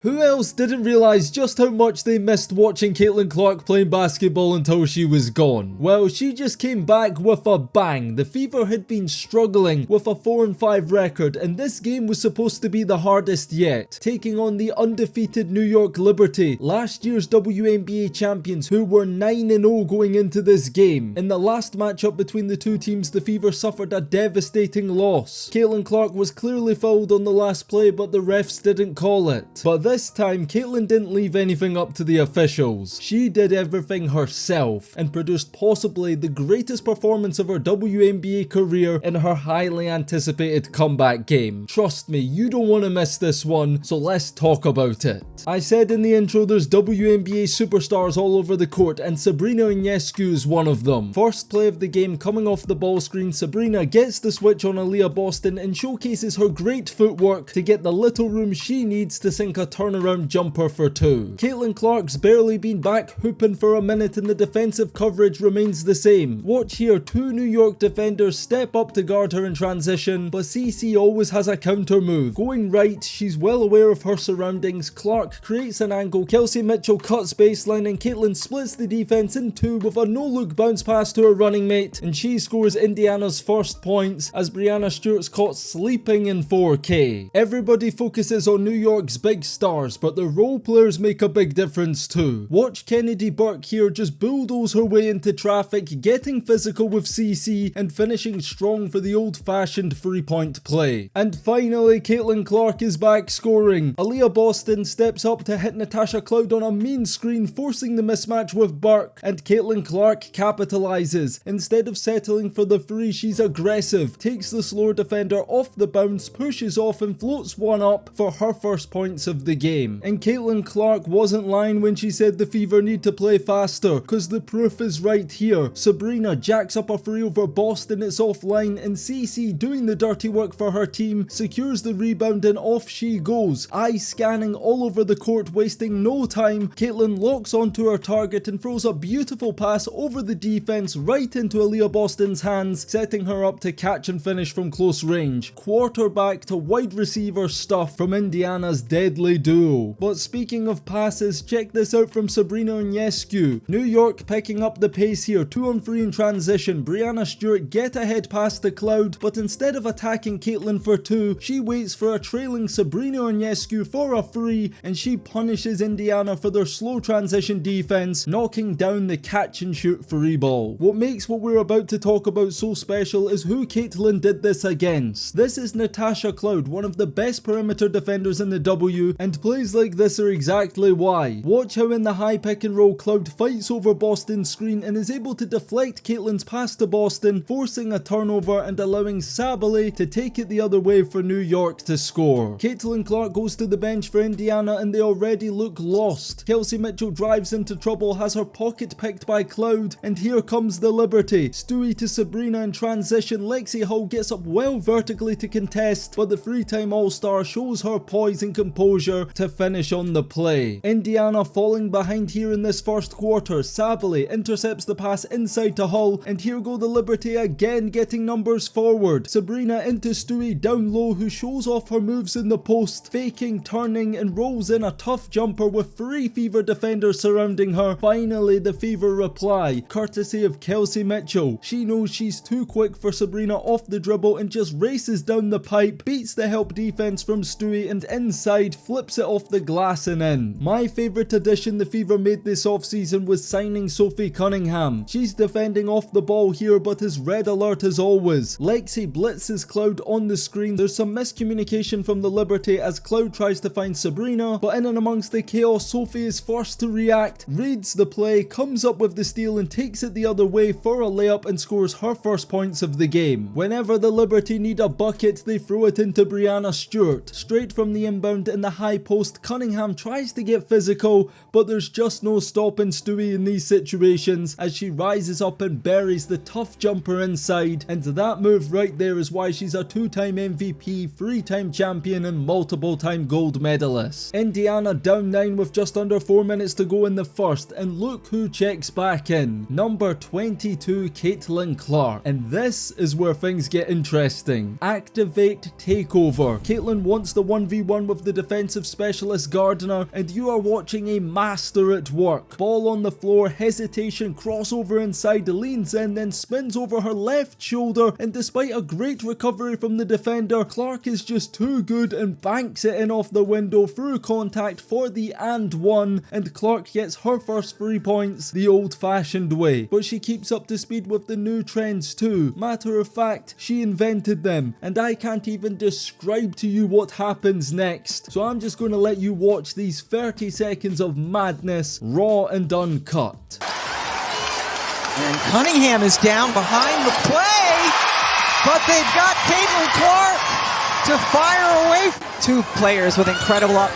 Who else didn't realise just how much they missed watching Caitlin Clark playing basketball until she was gone? Well, she just came back with a bang. The Fever had been struggling with a 4-5 record, and this game was supposed to be the hardest yet, taking on the undefeated New York Liberty, last year's WNBA champions, who were 9-0 going into this game. In the last matchup between the two teams, the Fever suffered a devastating loss. Caitlin Clark was clearly fouled on the last play, but the refs didn't call it. But this time, Caitlin didn't leave anything up to the officials. She did everything herself and produced possibly the greatest performance of her WNBA career in her highly anticipated comeback game. Trust me, you don't want to miss this one, so let's talk about it. I said in the intro there's WNBA superstars all over the court, and Sabrina Ionescu is one of them. First play of the game, coming off the ball screen, Sabrina gets the switch on Aaliyah Boston and showcases her great footwork to get the little room she needs to sink a turnaround jumper for two. Caitlin Clark's barely been back hooping for a minute and the defensive coverage remains the same. Watch here, two New York defenders step up to guard her in transition, but CC always has a counter move. Going right, she's well aware of her surroundings. Clark creates an angle, Kelsey Mitchell cuts baseline, and Caitlin splits the defense in two with a no-look bounce pass to her running mate, and she scores Indiana's first points as Breanna Stewart's caught sleeping in 4K. Everybody focuses on New York's big stars, but the role players make a big difference too. Watch Kennedy Burke here just bulldoze her way into traffic, getting physical with CC and finishing strong for the old-fashioned three-point play. And finally, Caitlin Clark is back scoring. Aaliyah Boston steps up to hit Natasha Cloud on a mean screen, forcing the mismatch with Burke, and Caitlin Clark capitalizes. Instead of settling for the three, she's aggressive, takes the slower defender off the bounce, pushes off and floats one up for her first points of the game. And Caitlin Clark wasn't lying when she said the Fever need to play faster, cause the proof is right here. Sabrina jacks up a three over Boston, it's offline, and CC, doing the dirty work for her team, secures the rebound and off she goes. Eyes scanning all over the court, wasting no time. Caitlin locks onto her target and throws a beautiful pass over the defense right into Aaliyah Boston's hands, setting her up to catch and finish from close range. Quarterback to wide receiver stuff from Indiana's deadly duo. But speaking of passes, check this out from Sabrina Ionescu. New York picking up the pace here, 2-on-3 in transition. Breanna Stewart get ahead past the Cloud, but instead of attacking Caitlin for two, she waits for a trailing Sabrina Ionescu for a three, and she punishes Indiana for their slow transition defense, knocking down the catch and shoot free ball. What makes what we're about to talk about so special is who Caitlin did this against. This is Natasha Cloud, one of the best perimeter defenders in the W, and plays like this are exactly why. Watch how in the high pick and roll, Cloud fights over Boston's screen and is able to deflect Caitlin's pass to Boston, forcing a turnover and allowing Sabrina to take it the other way for New York to score. Caitlin Clark goes to the bench for Indiana and they already look lost. Kelsey Mitchell drives into trouble, has her pocket picked by Cloud, and here comes the Liberty. Stewie to Sabrina in transition, Lexi Hull gets up well vertically to contest, but the three-time All-Star shows her poise and composure to finish on the play. Indiana falling behind here in this first quarter. Sabrina intercepts the pass inside to Hull, and here go the Liberty again, getting numbers forward. Sabrina into Stewie down low, who shows off her moves in the post, faking, turning, and rolls in a tough jumper with three Fever defenders surrounding her. Finally, the Fever reply, courtesy of Kelsey Mitchell. She knows she's too quick for Sabrina off the dribble and just races down the pipe, beats the help defense from Stewie, and inside flips it off the glass and in. My favourite addition the Fever made this offseason was signing Sophie Cunningham. She's defending off the ball here but is red alert as always. Lexi blitzes Cloud on the screen. There's some miscommunication from the Liberty as Cloud tries to find Sabrina, but in and amongst the chaos, Sophie is first to react, reads the play, comes up with the steal and takes it the other way for a layup and scores her first points of the game. Whenever the Liberty need a bucket, they throw it into Breanna Stewart. Straight from the inbound in the high post, Cunningham tries to get physical, but there's just no stopping Stewie in these situations as she rises up and buries the tough jumper inside, and that move right there is why she's a two-time MVP, three-time champion and multiple-time gold medalist. Indiana down 9 with just under 4 minutes to go in the first, and look who checks back in. Number 22, Caitlin Clark. And this is where things get interesting. Activate takeover. Caitlin wants the 1v1 with the defensive specialist Gardner, and you are watching a master at work. Ball on the floor, hesitation, crossover inside, leans in, then spins over her left shoulder, and despite a great recovery from the defender, Clark is just too good and banks it in off the window through contact for the and one, and Clark gets her first 3 points the old-fashioned way. But she keeps up to speed with the new trends too. Matter of fact, she invented them, and I can't even describe to you what happens next. So I'm just going to let you watch these 30 seconds of madness, raw and uncut. And Cunningham is down behind the play, but they've got Caitlin Clark to fire away. Two players with incredible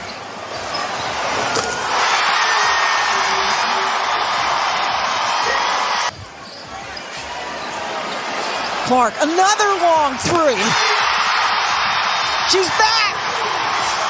Clark, another long three. She's back!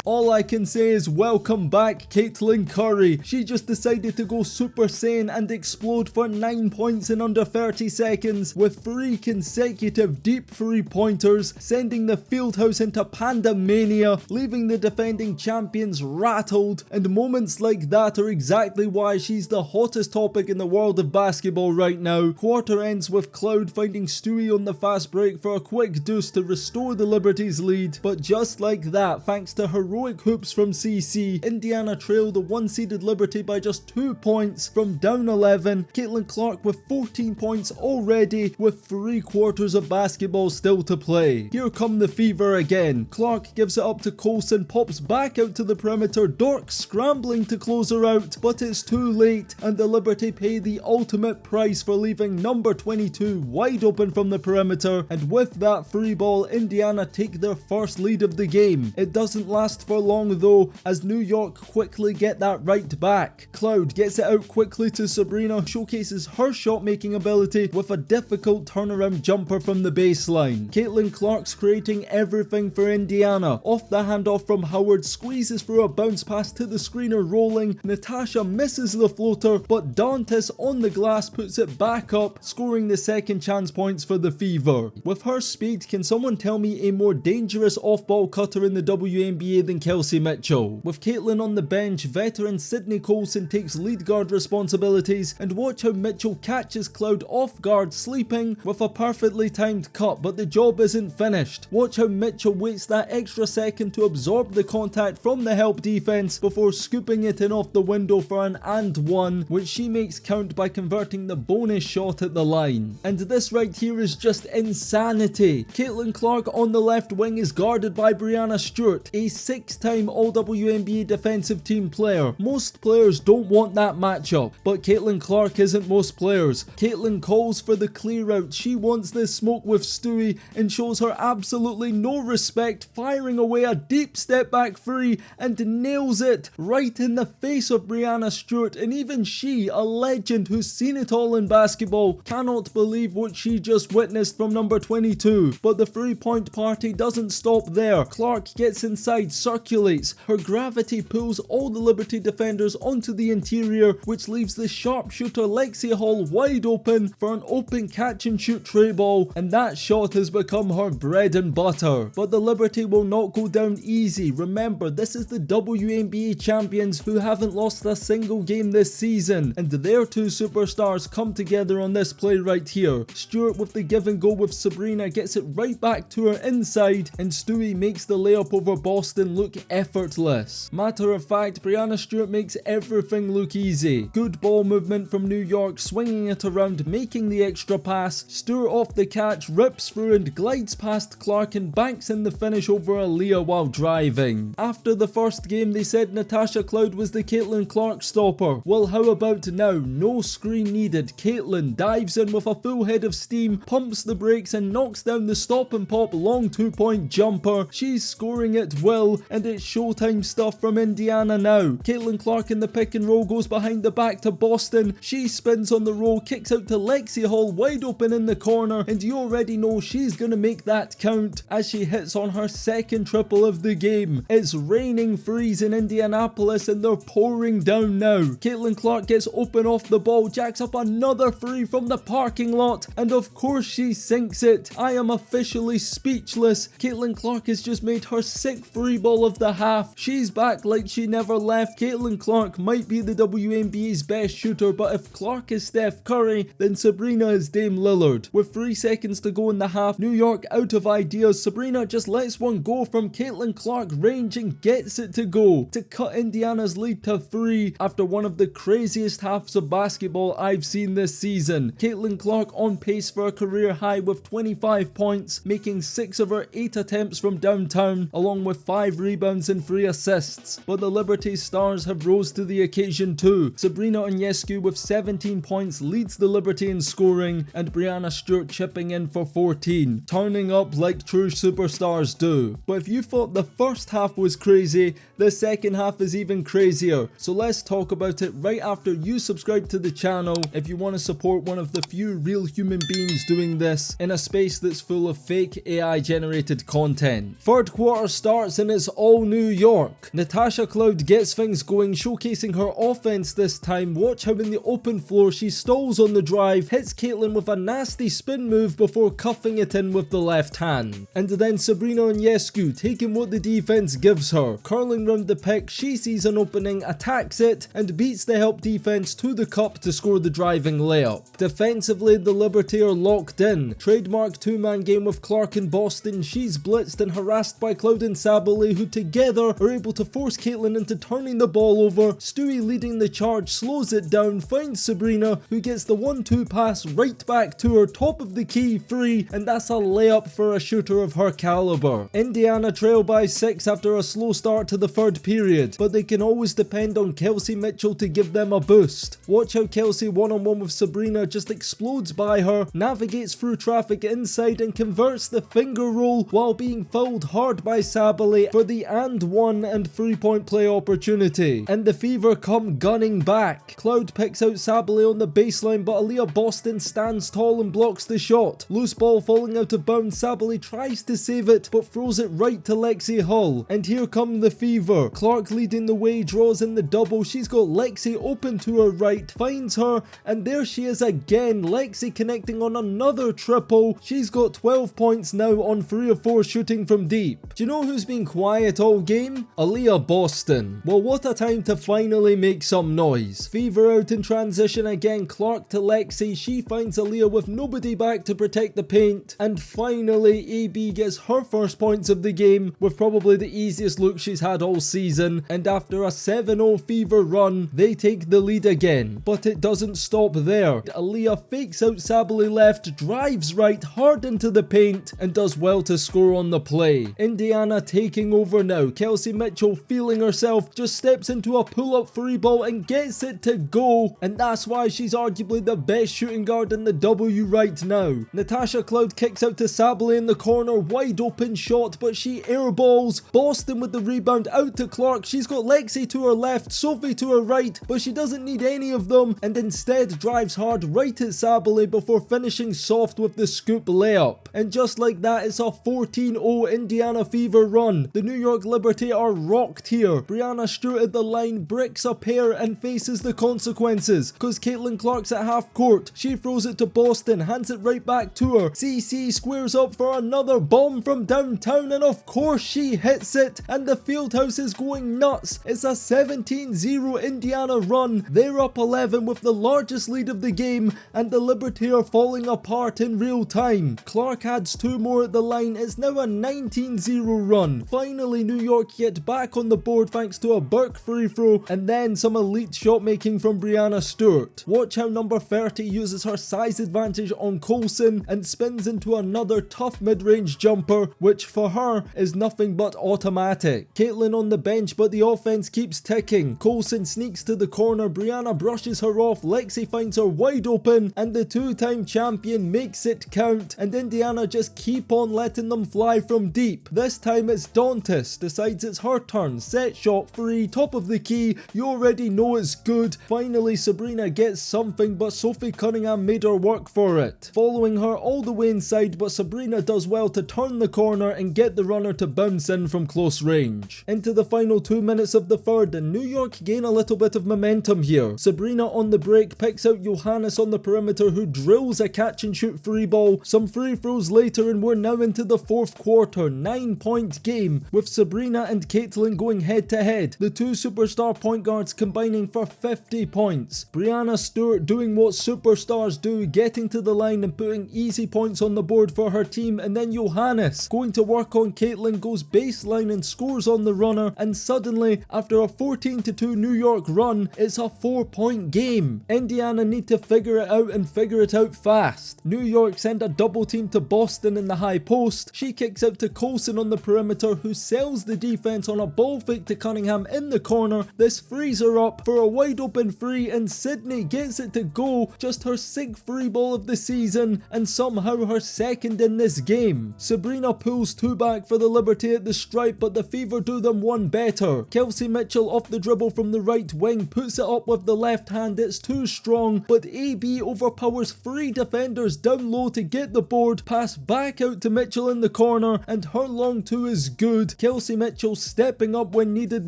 All I can say is welcome back, Caitlin Curry. She just decided to go Super Saiyan and explode for 9 points in under 30 seconds with 3 consecutive deep 3-pointers, sending the fieldhouse into pandemania, leaving the defending champions rattled. And moments like that are exactly why she's the hottest topic in the world of basketball right now. Quarter ends with Cloud finding Stewie on the fast break for a quick deuce to restore the Liberty's lead. But just like that, thanks to heroic hoops from CC, Indiana trailed the 1-seeded Liberty by just 2 points from down 11. Caitlin Clark with 14 points already with 3 quarters of basketball still to play. Here come the Fever again. Clark gives it up to Colson, pops back out to the perimeter, Dork scrambling to close her out, but it's too late, and the Liberty pay the ultimate price for leaving number 22 wide open from the perimeter, and with that free ball, Indiana take their first lead of the game. It doesn't last for long though, as New York quickly get that right back. Cloud gets it out quickly to Sabrina, showcases her shot making ability with a difficult turnaround jumper from the baseline. Caitlin Clark's creating everything for Indiana. Off the handoff from Howard, squeezes through a bounce pass to the screener rolling. Natasha misses the floater, but Dantas on the glass puts it back up, scoring the second chance points for the Fever. With her speed, can someone tell me a more dangerous off-ball cutter in the WNBA than Kelsey Mitchell? With Caitlin on the bench, veteran Sydney Colson takes lead guard responsibilities, and watch how Mitchell catches Cloud off guard sleeping with a perfectly timed cut, but the job isn't finished. Watch how Mitchell waits that extra second to absorb the contact from the help defense before scooping it in off the window for an and one, which she makes count by converting the bonus shot at the line. And this right here is just insanity. Caitlin Clark on the left wing is guarded by Breanna Stewart, a 6-time All-WNBA defensive team player. Most players don't want that matchup, but Caitlin Clark isn't most players. Caitlin calls for the clear out. She wants this smoke with Stewie and shows her absolutely no respect, firing away a deep step back three and nails it right in the face of Breanna Stewart, and even she, a legend who's seen it all in basketball, cannot believe what she just witnessed from number 22. But the 3-point party doesn't stop there. Clark gets inside, circulates, her gravity pulls all the Liberty defenders onto the interior, which leaves the sharpshooter Lexi Hall wide open for an open catch and shoot tray ball, and that shot has become her bread and butter. But the Liberty will not go down easy. Remember, this is the WNBA champions who haven't lost a single game this season, and their two superstars come together on this play right here. Stewart with the give and go with Sabrina gets it right back to her inside, and Stewie makes the layup over Boston look effortless. Matter of fact, Breanna Stewart makes everything look easy. Good ball movement from New York, swinging it around, making the extra pass. Stewart off the catch, rips through and glides past Clark and banks in the finish over Aaliyah while driving. After the first game, they said Natasha Cloud was the Caitlin Clark stopper. Well, how about now? No screen needed. Caitlin dives in with a full head of steam, pumps the brakes and knocks down the stop and pop long 2-point jumper. She's scoring at will, and it's showtime stuff from Indiana now. Caitlin Clark in the pick and roll goes behind the back to Boston. She spins on the roll, kicks out to Lexi Hall wide open in the corner, and you already know she's gonna make that count as she hits on her second triple of the game. It's raining threes in Indianapolis and they're pouring down now. Caitlin Clark gets open off the ball, jacks up another three from the parking lot, and of course she sinks it. I am officially speechless. Caitlin Clark has just made her 6th free ball all of the half. She's back like she never left. Caitlin Clark might be the WNBA's best shooter, but if Clark is Steph Curry, then Sabrina is Dame Lillard. With 3 seconds to go in the half, New York out of ideas. Sabrina just lets one go from Caitlin Clark range and gets it to go to cut Indiana's lead to 3 after one of the craziest halves of basketball I've seen this season. Caitlin Clark on pace for a career high with 25 points, making 6 of her 8 attempts from downtown, along with 5 rebounds and 3 assists. But the Liberty Stars have rose to the occasion too. Sabrina Ionescu with 17 points leads the Liberty in scoring, and Breanna Stewart chipping in for 14, turning up like true superstars do. But if you thought the first half was crazy, the second half is even crazier. So let's talk about it right after you subscribe to the channel if you want to support one of the few real human beings doing this in a space that's full of fake AI generated content. Third quarter starts and it's all New York. Natasha Cloud gets things going, showcasing her offense this time. Watch how in the open floor she stalls on the drive, hits Caitlin with a nasty spin move before cuffing it in with the left hand. And then Sabrina Ionescu taking what the defense gives her. Curling round the pick, she sees an opening, attacks it, and beats the help defense to the cup to score the driving layup. Defensively, the Liberty are locked in. Trademark two-man game with Clark in Boston. She's blitzed and harassed by Cloud and Sabally, who together are able to force Caitlin into turning the ball over. Stewie leading the charge, slows it down, finds Sabrina, who gets the 1-2 pass right back to her, top of the key, 3, and that's a layup for a shooter of her caliber. Indiana trail by 6 after a slow start to the third period, but they can always depend on Kelsey Mitchell to give them a boost. Watch how Kelsey one-on-one with Sabrina just explodes by her, navigates through traffic inside and converts the finger roll while being fouled hard by Sabally for the and 1 and 3-point play opportunity. And the Fever come gunning back. Cloud picks out Sabally on the baseline, but Aaliyah Boston stands tall and blocks the shot. Loose ball falling out of bounds, Sabally tries to save it but throws it right to Lexi Hull. And here come the Fever. Clark leading the way, draws in the double. She's got Lexi open to her right, finds her, and there she is again. Lexi connecting on another triple. She's got 12 points now on 3 of 4 shooting from deep. Do you know who's been quiet all game? Aaliyah Boston. Well, what a time to finally make some noise. Fever out in transition again. Clark to Lexi. She finds Aaliyah with nobody back to protect the paint. And finally, AB gets her first points of the game with probably the easiest look she's had all season. And after a 7-0 Fever run, they take the lead again. But it doesn't stop there. Aaliyah fakes out Sabally left, drives right hard into the paint, and does well to score on the play. Indiana taking over now. Kelsey Mitchell feeling herself, just steps into a pull-up 3 ball and gets it to go. And that's why she's arguably the best shooting guard in the W right now. Natasha Cloud kicks out to Sabally in the corner, wide open shot, but she airballs. Boston with the rebound out to Clark. She's got Lexi to her left, Sophie to her right, but she doesn't need any of them, and instead drives hard right at Sabally before finishing soft with the scoop layup. And just like that, it's a 14-0 Indiana Fever run. The New York Liberty are rocked here. Breanna Stewart at the line, bricks a pair and faces the consequences, because Caitlin Clark's at half court. She throws it to Boston, hands it right back to her. CC squares up for another bomb from downtown, and of course she hits it, and the fieldhouse is going nuts. It's a 17-0 Indiana run. They're up 11 with the largest lead of the game, and the Liberty are falling apart in real time. Clark adds 2 more at the line. It's now a 19-0 run. Finally, New York get back on the board thanks to a Burke free throw, and then some elite shot making from Breanna Stewart. Watch how number 30 uses her size advantage on Coulson and spins into another tough mid-range jumper, which for her is nothing but automatic. Caitlin on the bench, but the offense keeps ticking. Coulson sneaks to the corner, Breanna brushes her off, Lexi finds her wide open, and the 2-time champion makes it count, and Indiana just keep on letting them fly from deep. This time it's Dantas, decides it's her turn, set shot 3, top of the key, you already know it's good. Finally Sabrina gets something, but Sophie Cunningham made her work for it, following her all the way inside, but Sabrina does well to turn the corner and get the runner to bounce in from close range. Into the final 2 minutes of the third, and New York gain a little bit of momentum here. Sabrina on the break picks out Johannes on the perimeter, who drills a catch and shoot 3 ball. Some free throws later and we're now into the fourth quarter. 9-point game with with Sabrina and Caitlin going head to head, the two superstar point guards combining for 50 points. Breanna Stewart doing what superstars do, getting to the line and putting easy points on the board for her team, and then Ionescu going to work on Caitlin, goes baseline and scores on the runner, and suddenly, after a 14-2 New York run, it's a 4-point game. Indiana need to figure it out and figure it out fast. New York send a double team to Boston in the high post. She kicks out to Colson on the perimeter, who sells the defense on a ball fake to Cunningham in the corner. This frees her up for a wide open free, and Sydney gets it to go, just her 6th free ball of the season and somehow her 2nd in this game. Sabrina pulls 2 back for the Liberty at the stripe, but the Fever do them one better. Kelsey Mitchell off the dribble from the right wing puts it up with the left hand. It's too strong, but AB overpowers 3 defenders down low to get the board. Pass back out to Mitchell in the corner, and her long 2 is good. Kelsey Mitchell stepping up when needed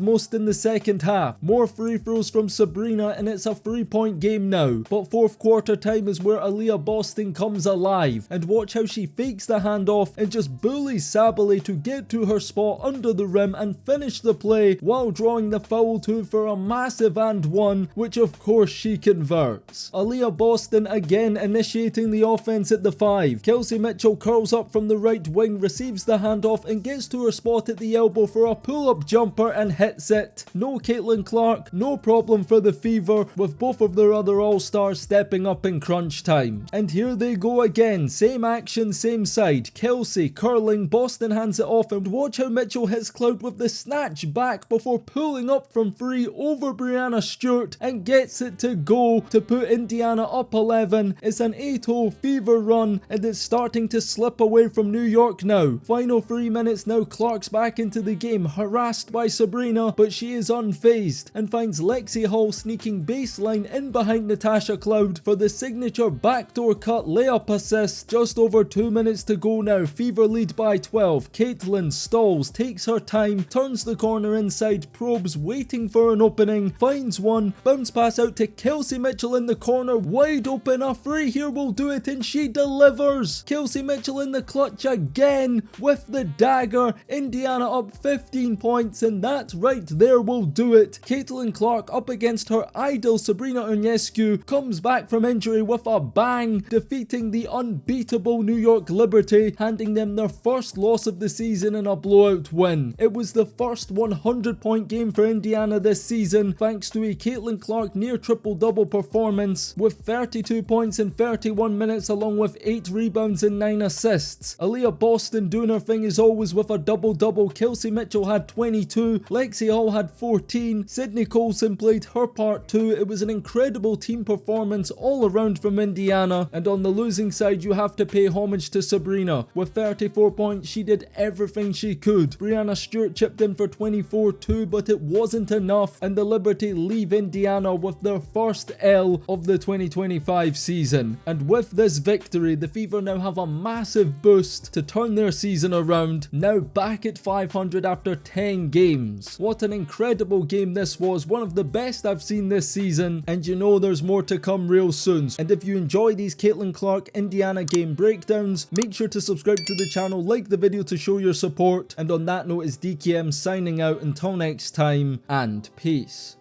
most in the second half. More free throws from Sabrina, and it's a 3-point game now. But fourth quarter time is where Aaliyah Boston comes alive, and watch how she fakes the handoff and just bullies Sabally to get to her spot under the rim and finish the play while drawing the foul too for a massive and one, which of course she converts. Aaliyah Boston again initiating the offense at the 5. Kelsey Mitchell curls up from the right wing, receives the handoff and gets to her spot at the elbow for a pull-up jumper and hits it. No Caitlin Clark, no problem for the Fever, with both of their other all-stars stepping up in crunch time. And here they go again, same action, same side. Kelsey curling, Boston hands it off, and watch how Mitchell hits Cloud with the snatch back before pulling up from 3 over Breanna Stewart and gets it to go to put Indiana up 11. It's an 8-0 Fever run, and it's starting to slip away from New York now. Final 3 minutes now, Clark's back into the game, harassed by Sabrina, but she is unfazed and finds Lexi Hall sneaking baseline in behind Natasha Cloud for the signature backdoor cut layup assist. Just over 2 minutes to go now, Fever lead by 12. Caitlin stalls, takes her time, turns the corner inside, probes, waiting for an opening, finds one, bounce pass out to Kelsey Mitchell in the corner, wide open, a free here will do it, and she delivers. Kelsey Mitchell in the clutch again with the dagger. Indiana up 15 points, and that right there will do it. Caitlin Clark up against her idol Sabrina Ionescu comes back from injury with a bang, defeating the unbeatable New York Liberty, handing them their first loss of the season in a blowout win. It was the first 100-point game for Indiana this season, thanks to a Caitlin Clark near triple-double performance with 32 points in 31 minutes along with 8 rebounds and 9 assists. Aaliyah Boston doing her thing as always with a double-double. Kelsey Mitchell had 22, Lexi Hall had 14, Sydney Colson played her part too. It was an incredible team performance all around from Indiana, and on the losing side you have to pay homage to Sabrina. With 34 points, she did everything she could. Breanna Stewart chipped in for 24 too, but it wasn't enough, and the Liberty leave Indiana with their first L of the 2025 season. And with this victory, the Fever now have a massive boost to turn their season around, now back at 500 after 10 games. What an incredible game this was, one of the best I've seen this season, and you know there's more to come real soon. And if you enjoy these Caitlin Clark Indiana game breakdowns, make sure to subscribe to the channel, like the video to show your support, and on that note is DKM signing out until next time, and peace.